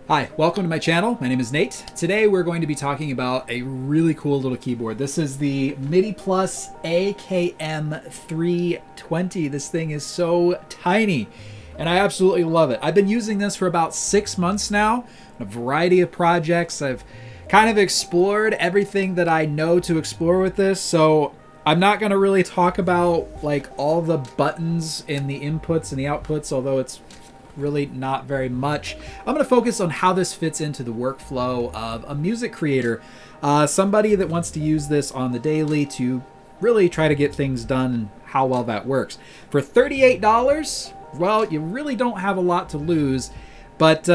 Hi, welcome to my channel. My name is Nate. Today we're going to be talking about a really cool little keyboard. This is the midiplus AKM320. This thing is so tiny and I absolutely love it. I've been using this for about 6 months now on a variety of projects. I've kind of explored everything that I know to explore with this, so I'm not going to really talk about like all the buttons and the inputs and the outputs, although it's really not very much. I'm going to focus on how this fits into the workflow of a music creator, somebody that wants to use this on the daily to really try to get things done and how well that works. For $38, well, you really don't have a lot to lose, but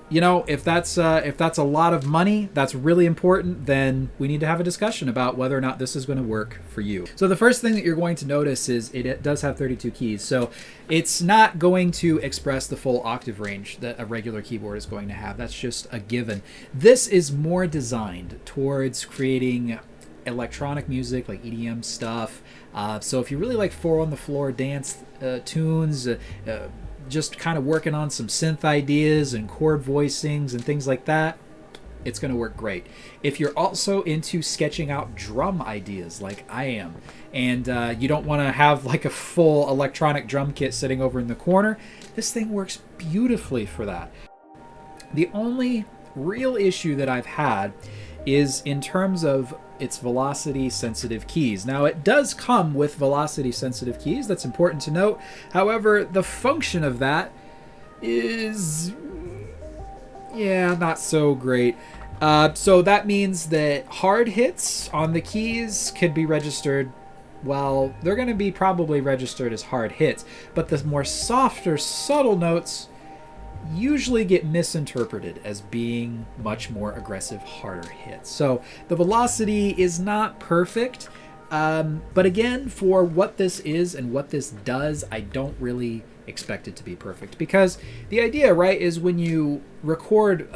you know, if that's a lot of money, that's really important, then we need to have a discussion about whether or not this is going to work for you. So the first thing that you're going to notice is it does have 32 keys. So it's not going to express the full octave range that a regular keyboard is going to have. That's just a given. This is more designed towards creating electronic music, like EDM stuff. So if you really like four on the floor dance tunes, just kind of working on some synth ideas and chord voicings and things like that, it's going to work great. If you're also into sketching out drum ideas like I am, and you don't want to have like a full electronic drum kit sitting over in the corner, this thing works beautifully for that. The only real issue that I've had is in terms of its velocity sensitive keys. Now it does come with velocity sensitive keys, that's important to note. However, the function of that is, yeah, not so great. So that means that hard hits on the keys could be registered, well, they're going to be probably registered as hard hits, but the more softer, subtle notes usually get misinterpreted as being much more aggressive, harder hits. So the velocity is not perfect, but again, for what this is and what this does, I don't really expect it to be perfect, because the idea, right, is when you record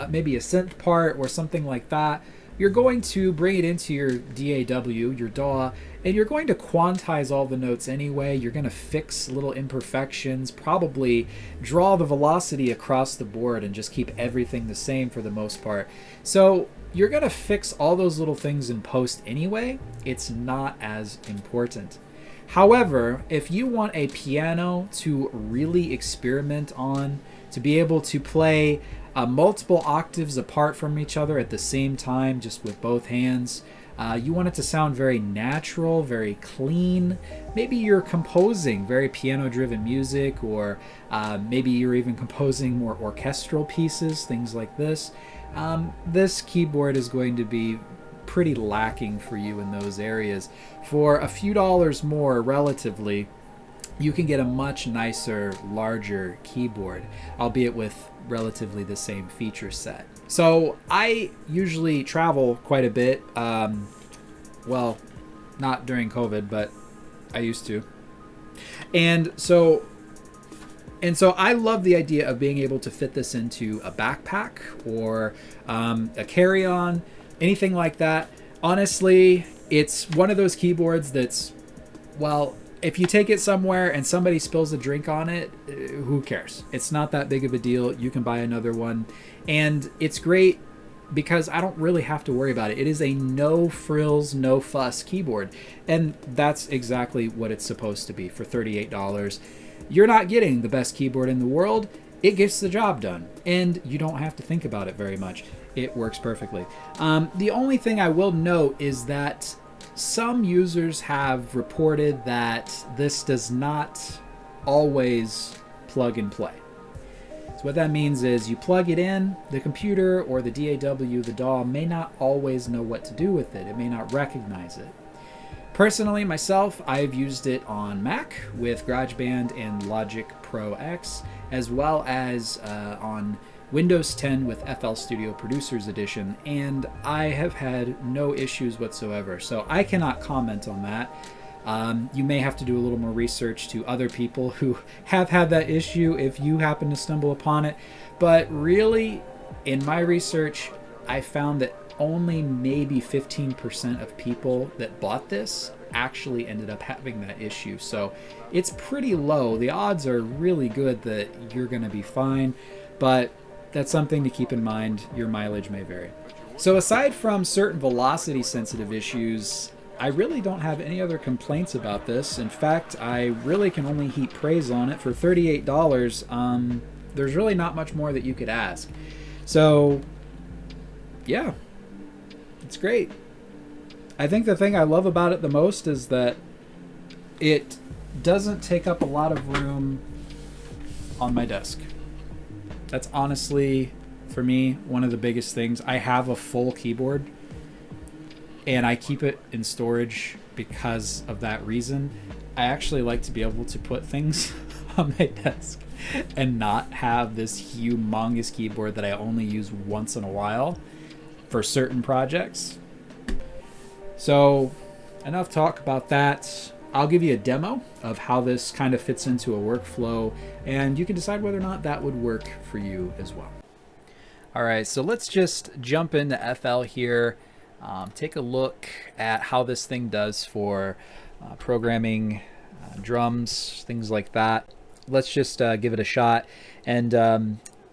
maybe a synth part or something like that, you're going to bring it into your DAW, your DAW, and you're going to quantize all the notes anyway. You're going to fix little imperfections, probably draw the velocity across the board and just keep everything the same for the most part. So you're going to fix all those little things in post anyway. It's not as important. However, if you want a piano to really experiment on, to be able to play multiple octaves apart from each other at the same time, just with both hands, you want it to sound very natural, very clean. Maybe you're composing very piano-driven music, or maybe you're even composing more orchestral pieces, things like this. This keyboard is going to be pretty lacking for you in those areas. For a few dollars more, relatively, you can get a much nicer, larger keyboard, albeit with relatively the same feature set. So I usually travel quite a bit. Well, not during COVID, but I used to. And so I love the idea of being able to fit this into a backpack or a carry-on, anything like that. Honestly, it's one of those keyboards that's, well, if you take it somewhere and somebody spills a drink on it, who cares? It's not that big of a deal. You can buy another one. And it's great because I don't really have to worry about it. It is a no frills, no fuss keyboard. And that's exactly what it's supposed to be for $38. You're not getting the best keyboard in the world. It gets the job done. And you don't have to think about it very much. It works perfectly. The only thing I will note is that some users have reported that this does not always plug and play. So what that means is you plug it in, the computer or the DAW, the DAW, may not always know what to do with it. It may not recognize it. Personally, myself, I've used it on Mac with GarageBand and Logic Pro X, as well as on Windows 10 with FL Studio Producers Edition, and I have had no issues whatsoever. So I cannot comment on that. You may have to do a little more research to other people who have had that issue if you happen to stumble upon it. But really, in my research, I found that only maybe 15% of people that bought this actually ended up having that issue. So it's pretty low. The odds are really good that you're going to be fine. But that's something to keep in mind. Your mileage may vary. So aside from certain velocity sensitive issues, I really don't have any other complaints about this. In fact, I really can only heap praise on it. For $38, there's really not much more that you could ask. So yeah, it's great. I think the thing I love about it the most is that it doesn't take up a lot of room on my desk. That's honestly, for me, one of the biggest things. I have a full keyboard and I keep it in storage because of that reason. I actually like to be able to put things on my desk and not have this humongous keyboard that I only use once in a while for certain projects. So enough talk about that. I'll give you a demo of how this kind of fits into a workflow, and you can decide whether or not that would work for you as well. All right, so let's just jump into FL here. Take a look at how this thing does for programming drums, things like that. Let's just give it a shot, and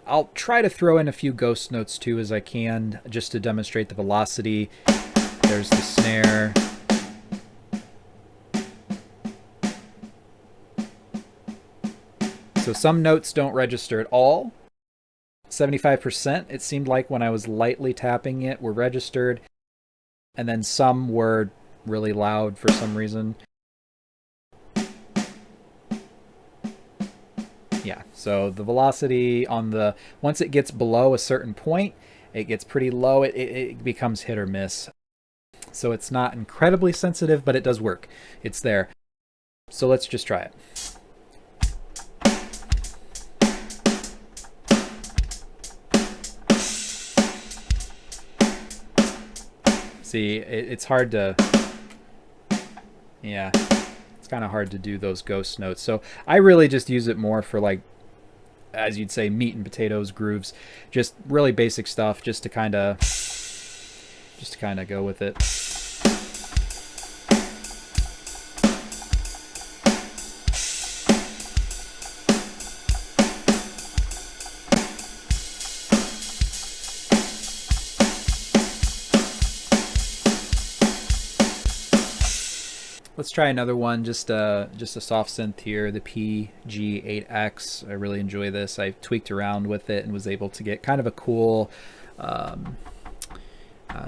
I'll try to throw in a few ghost notes too as I can, just to demonstrate the velocity. There's the snare. So some notes don't register at all. 75%, it seemed like when I was lightly tapping it, were registered. And then some were really loud for some reason. Yeah, so the velocity on the, once it gets below a certain point, it gets pretty low. It becomes hit or miss. So it's not incredibly sensitive, but it does work. It's there. So let's just try it. See, it's hard to, yeah, it's kind of hard to do those ghost notes. So I really just use it more for, like, as you'd say, meat and potatoes grooves, just really basic stuff, just to kind of go with it. Let's try another one, just a soft synth here, the PG8X. I really enjoy this. I tweaked around with it and was able to get kind of a cool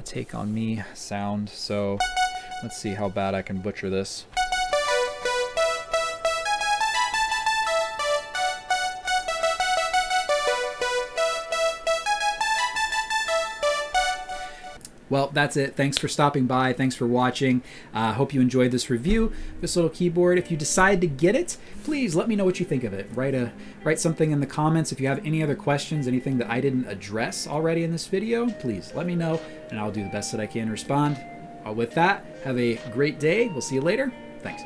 take on me sound. So let's see how bad I can butcher this. Well, that's it. Thanks for stopping by. Thanks for watching. Hope you enjoyed this review, this little keyboard. If you decide to get it, please let me know what you think of it. Write something in the comments. If you have any other questions, anything that I didn't address already in this video, please let me know, and I'll do the best that I can to respond. With that, have a great day. We'll see you later. Thanks.